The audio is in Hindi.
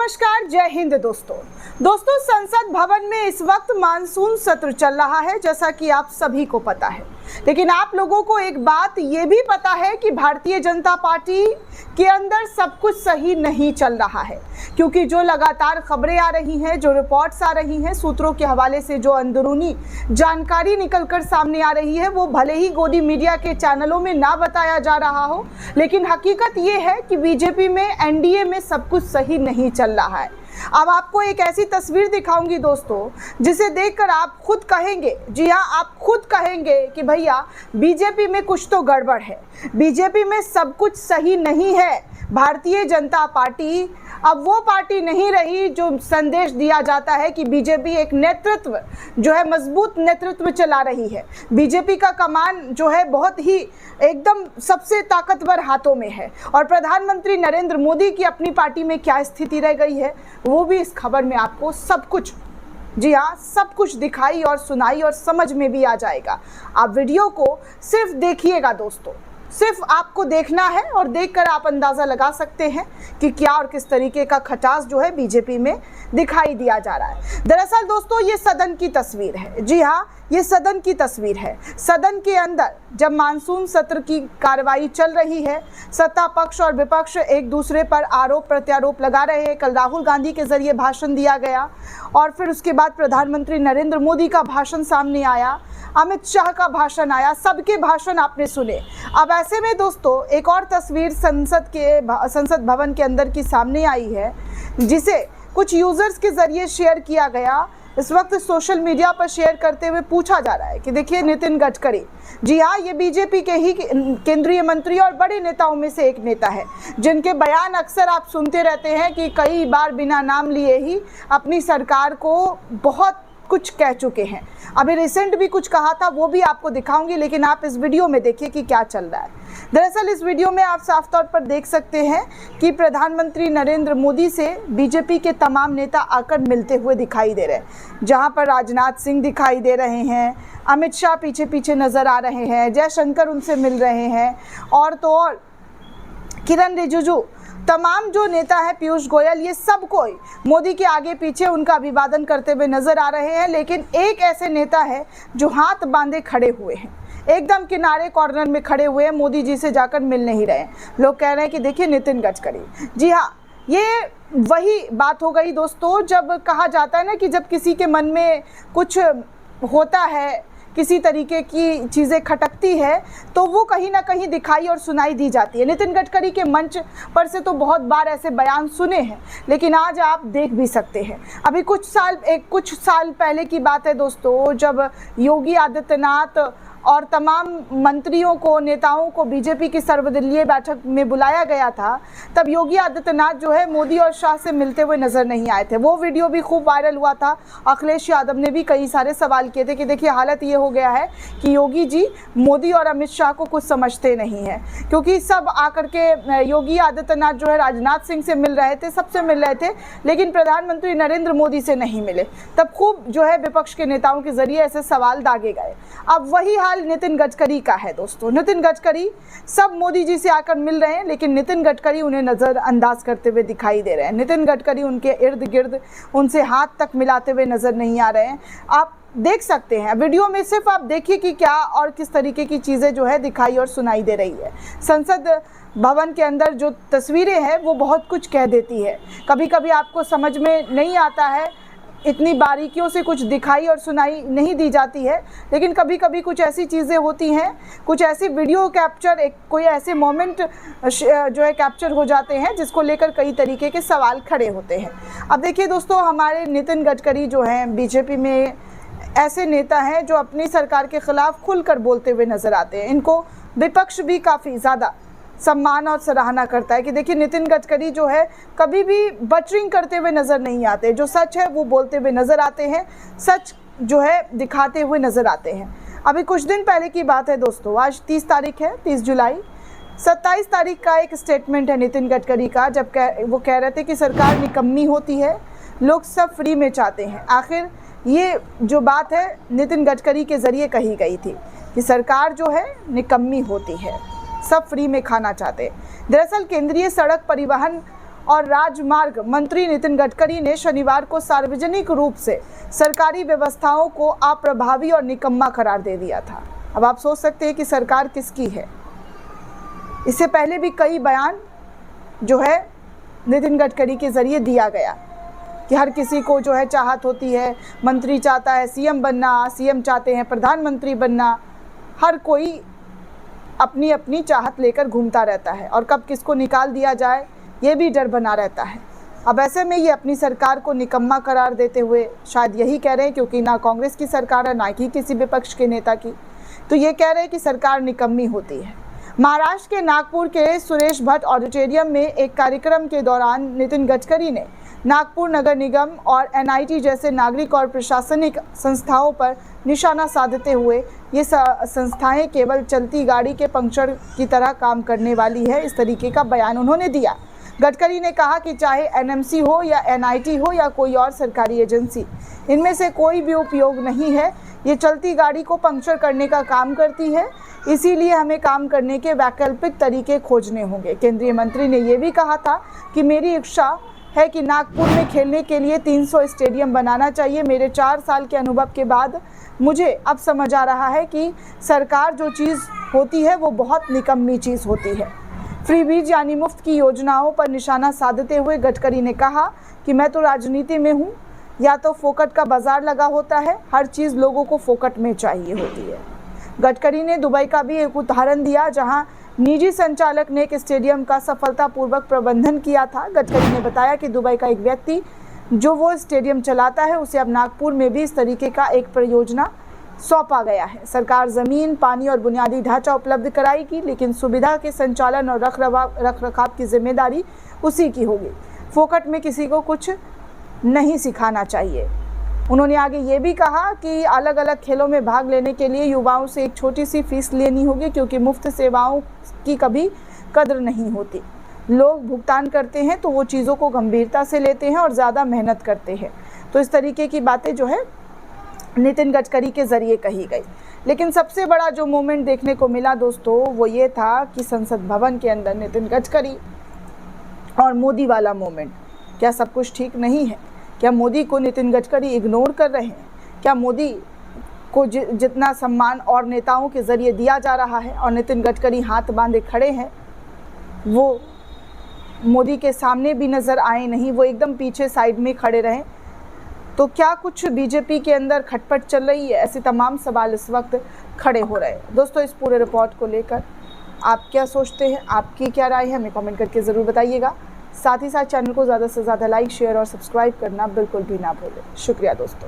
नमस्कार, जय हिंद दोस्तों संसद भवन में इस वक्त मानसून सत्र चल रहा है, जैसा कि आप सभी को पता है। लेकिन आप लोगों को एक बात ये भी पता है कि भारतीय जनता पार्टी के अंदर सब कुछ सही नहीं चल रहा है, क्योंकि जो लगातार खबरें आ रही हैं, जो रिपोर्ट्स आ रही हैं, सूत्रों के हवाले से जो अंदरूनी जानकारी निकलकर सामने आ रही है, वो भले ही गोदी मीडिया के चैनलों में ना बताया जा रहा हो, लेकिन हकीकत ये है कि बीजेपी में, एनडीए में सब कुछ सही नहीं चल रहा है। अब आपको एक ऐसी तस्वीर दिखाऊंगी दोस्तों, जिसे देखकर आप खुद कहेंगे, जी हाँ, आप खुद कहेंगे कि भैया बीजेपी में कुछ तो गड़बड़ है, बीजेपी में सब कुछ सही नहीं है। भारतीय जनता पार्टी अब वो पार्टी नहीं रही जो संदेश दिया जाता है कि बीजेपी एक नेतृत्व जो है, मजबूत नेतृत्व चला रही है। बीजेपी का कमान जो है बहुत ही एकदम सबसे ताकतवर हाथों में है, और प्रधानमंत्री नरेंद्र मोदी की अपनी पार्टी में क्या स्थिति रह गई है, वो भी इस खबर में आपको सब कुछ, जी हाँ, सब कुछ दिखाई और सुनाई और समझ में भी आ जाएगा। आप वीडियो को सिर्फ देखिएगा दोस्तों, सिर्फ आपको देखना है और देखकर आप अंदाज़ा लगा सकते हैं कि क्या और किस तरीके का खटास जो है बीजेपी में दिखाई दिया जा रहा है। दरअसल दोस्तों ये सदन की तस्वीर है, जी हाँ, ये सदन की तस्वीर है। सदन के अंदर जब मानसून सत्र की कार्रवाई चल रही है, सत्ता पक्ष और विपक्ष एक दूसरे पर आरोप प्रत्यारोप लगा रहे हैं। कल राहुल गांधी के जरिए भाषण दिया गया और फिर उसके बाद प्रधानमंत्री नरेंद्र मोदी का भाषण सामने आया, अमित शाह का भाषण आया, सबके भाषण आपने सुने। अब ऐसे में दोस्तों एक और तस्वीर संसद भवन के अंदर की सामने आई है, जिसे कुछ यूजर्स के जरिए शेयर किया गया। इस वक्त सोशल मीडिया पर शेयर करते हुए पूछा जा रहा है कि देखिए नितिन गडकरी, जी हाँ, ये बीजेपी के ही केंद्रीय मंत्री और बड़े नेताओं में से एक नेता है, जिनके बयान अक्सर आप सुनते रहते हैं कि कई बार बिना नाम लिए ही अपनी सरकार को बहुत कुछ कह चुके हैं। अभी रिसेंट भी कुछ कहा था, वो भी आपको दिखाऊंगी, लेकिन आप इस वीडियो में देखिए कि क्या चल रहा है। दरअसल इस वीडियो में आप साफ तौर पर देख सकते हैं कि प्रधानमंत्री नरेंद्र मोदी से बीजेपी के तमाम नेता आकर मिलते हुए दिखाई दे रहे हैं, जहां पर राजनाथ सिंह दिखाई दे रहे हैं, अमित शाह पीछे पीछे नजर आ रहे हैं, जयशंकर उनसे मिल रहे हैं, और तो और किरण रिजिजू, तमाम जो नेता है, पीयूष गोयल, ये सब कोई मोदी के आगे पीछे उनका अभिवादन करते हुए नजर आ रहे हैं। लेकिन एक ऐसे नेता है जो हाथ बांधे खड़े हुए हैं, एकदम किनारे कॉर्नर में खड़े हुए हैं, मोदी जी से जाकर मिल नहीं रहे। लोग कह रहे हैं कि देखिए नितिन गडकरी, जी हाँ, ये वही बात हो गई दोस्तों, जब कहा जाता है ना कि जब किसी के मन में कुछ होता है, किसी तरीके की चीज़ें खटकती है, तो वो कहीं ना कहीं दिखाई और सुनाई दी जाती है। नितिन गडकरी के मंच पर से तो बहुत बार ऐसे बयान सुने हैं, लेकिन आज आप देख भी सकते हैं। अभी कुछ साल पहले की बात है दोस्तों, जब योगी आदित्यनाथ और तमाम मंत्रियों को, नेताओं को बीजेपी की सर्वदलीय बैठक में बुलाया गया था, तब योगी आदित्यनाथ जो है मोदी और शाह से मिलते हुए नजर नहीं आए थे। वो वीडियो भी खूब वायरल हुआ था। अखिलेश यादव ने भी कई सारे सवाल किए थे कि देखिए हालत ये हो गया है कि योगी जी मोदी और अमित शाह को कुछ समझते नहीं हैं, क्योंकि सब आकर के योगी आदित्यनाथ जो है राजनाथ सिंह से मिल रहे थे, सबसे मिल रहे थे, लेकिन प्रधानमंत्री नरेंद्र मोदी से नहीं मिले। तब खूब जो है विपक्ष के नेताओं के जरिए ऐसे सवाल दागे गए। अब वही हाल नितिन गडकरी का है दोस्तों। नितिन गडकरी सब मोदी जी से आकर मिल रहे हैं, लेकिन नितिन गडकरी उन्हें नज़रअंदाज करते हुए दिखाई दे रहे हैं। नितिन गडकरी उनके इर्द गिर्द उनसे हाथ तक मिलाते हुए नजर नहीं आ रहे हैं। आप देख सकते हैं वीडियो में, सिर्फ आप देखिए कि क्या और किस तरीके की चीज़ें जो है दिखाई और सुनाई दे रही है। संसद भवन के अंदर जो तस्वीरें हैं वो बहुत कुछ कह देती है। कभी कभी आपको समझ में नहीं आता है, इतनी बारीकियों से कुछ दिखाई और सुनाई नहीं दी जाती है, लेकिन कभी कभी कुछ ऐसी चीज़ें होती हैं, कुछ ऐसी वीडियो कैप्चर, कोई ऐसे मोमेंट जो है कैप्चर हो जाते हैं, जिसको लेकर कई तरीके के सवाल खड़े होते हैं। अब देखिए दोस्तों, हमारे नितिन गडकरी जो हैं बीजेपी में ऐसे नेता हैं जो अपनी सरकार के खिलाफ खुलकर बोलते हुए नजर आते हैं। इनको विपक्ष भी काफ़ी ज़्यादा सम्मान और सराहना करता है कि देखिए नितिन गडकरी जो है कभी भी बटरिंग करते हुए नज़र नहीं आते, जो सच है वो बोलते हुए नज़र आते हैं, सच जो है दिखाते हुए नज़र आते हैं। अभी कुछ दिन पहले की बात है दोस्तों, आज 30 तारीख है, 30 जुलाई, 27 तारीख का एक स्टेटमेंट है नितिन गडकरी का, जब वो कह रहे थे कि सरकार निकम्मी होती है, लोग सब फ्री में चाहते हैं। आखिर ये जो बात है नितिन गडकरी के ज़रिए कही गई थी कि सरकार जो है निकम्मी होती है, सब फ्री में खाना चाहते। दरअसल केंद्रीय सड़क परिवहन और राजमार्ग मंत्री नितिन गडकरी ने शनिवार को सार्वजनिक रूप से सरकारी व्यवस्थाओं को अप्रभावी और निकम्मा करार दे दिया था। अब आप सोच सकते हैं कि सरकार किसकी है। इससे पहले भी कई बयान जो है नितिन गडकरी के जरिए दिया गया कि हर किसी को जो है चाहत होती है, मंत्री चाहता है सीएम बनना, सीएम चाहते हैं प्रधानमंत्री बनना, हर कोई अपनी अपनी चाहत लेकर घूमता रहता है और कब किसको निकाल दिया जाए ये भी डर बना रहता है। अब ऐसे में ये अपनी सरकार को निकम्मा करार देते हुए शायद यही कह रहे हैं, क्योंकि ना कांग्रेस की सरकार है ना ही किसी विपक्ष के नेता की, तो ये कह रहे हैं कि सरकार निकम्मी होती है। महाराष्ट्र के नागपुर के सुरेश भट्ट ऑडिटोरियम में एक कार्यक्रम के दौरान नितिन गडकरी ने नागपुर नगर निगम और एनआईटी जैसे नागरिक और प्रशासनिक संस्थाओं पर निशाना साधते हुए ये संस्थाएं केवल चलती गाड़ी के पंक्चर की तरह काम करने वाली है, इस तरीके का बयान उन्होंने दिया। गडकरी ने कहा कि चाहे एनएमसी हो या एनआईटी हो या कोई और सरकारी एजेंसी, इनमें से कोई भी उपयोग नहीं है, ये चलती गाड़ी को पंक्चर करने का काम करती है, इसीलिए हमें काम करने के वैकल्पिक तरीके खोजने होंगे। केंद्रीय मंत्री ने ये भी कहा था कि मेरी इच्छा है कि नागपुर में खेलने के लिए 300 स्टेडियम बनाना चाहिए। मेरे 4 साल के अनुभव के बाद मुझे अब समझ आ रहा है कि सरकार जो चीज़ होती है वो बहुत निकम्मी चीज़ होती है। फ्रीबीज यानी मुफ्त की योजनाओं पर निशाना साधते हुए गडकरी ने कहा कि मैं तो राजनीति में हूँ, या तो फोकट का बाजार लगा होता है, हर चीज़ लोगों को फोकट में चाहिए होती है। गडकरी ने दुबई का भी एक उदाहरण दिया, जहां निजी संचालक ने एक स्टेडियम का सफलतापूर्वक प्रबंधन किया था। गडकरी ने बताया कि दुबई का एक व्यक्ति जो वो स्टेडियम चलाता है, उसे अब नागपुर में भी इस तरीके का एक परियोजना सौंपा गया है। सरकार ज़मीन, पानी और बुनियादी ढांचा उपलब्ध कराएगी, लेकिन सुविधा के संचालन और रख रखाव की जिम्मेदारी उसी की होगी। फोकट में किसी को कुछ नहीं सिखाना चाहिए। उन्होंने आगे ये भी कहा कि अलग अलग खेलों में भाग लेने के लिए युवाओं से एक छोटी सी फीस लेनी होगी, क्योंकि मुफ्त सेवाओं की कभी कद्र नहीं होती। लोग भुगतान करते हैं तो वो चीज़ों को गंभीरता से लेते हैं और ज़्यादा मेहनत करते हैं। तो इस तरीके की बातें जो है नितिन गडकरी के ज़रिए कही गई। लेकिन सबसे बड़ा जो मोमेंट देखने को मिला दोस्तों, वो ये था कि संसद भवन के अंदर नितिन गडकरी और मोदी वाला मोमेंट। क्या सब कुछ ठीक नहीं है? क्या मोदी को नितिन गडकरी इग्नोर कर रहे हैं? क्या मोदी को जितना सम्मान और नेताओं के ज़रिए दिया जा रहा है और नितिन गडकरी हाथ बांधे खड़े हैं, वो मोदी के सामने भी नज़र आए नहीं, वो एकदम पीछे साइड में खड़े रहें? तो क्या कुछ बीजेपी के अंदर खटपट चल रही है? ऐसे तमाम सवाल इस वक्त खड़े हो रहे हैं। दोस्तों, इस पूरे रिपोर्ट को लेकर आप क्या सोचते हैं, आपकी क्या राय है, हमें कमेंट करके ज़रूर बताइएगा। साथ ही साथ चैनल को ज़्यादा से ज़्यादा लाइक, शेयर और सब्सक्राइब करना बिल्कुल भी ना भूलें। शुक्रिया दोस्तों।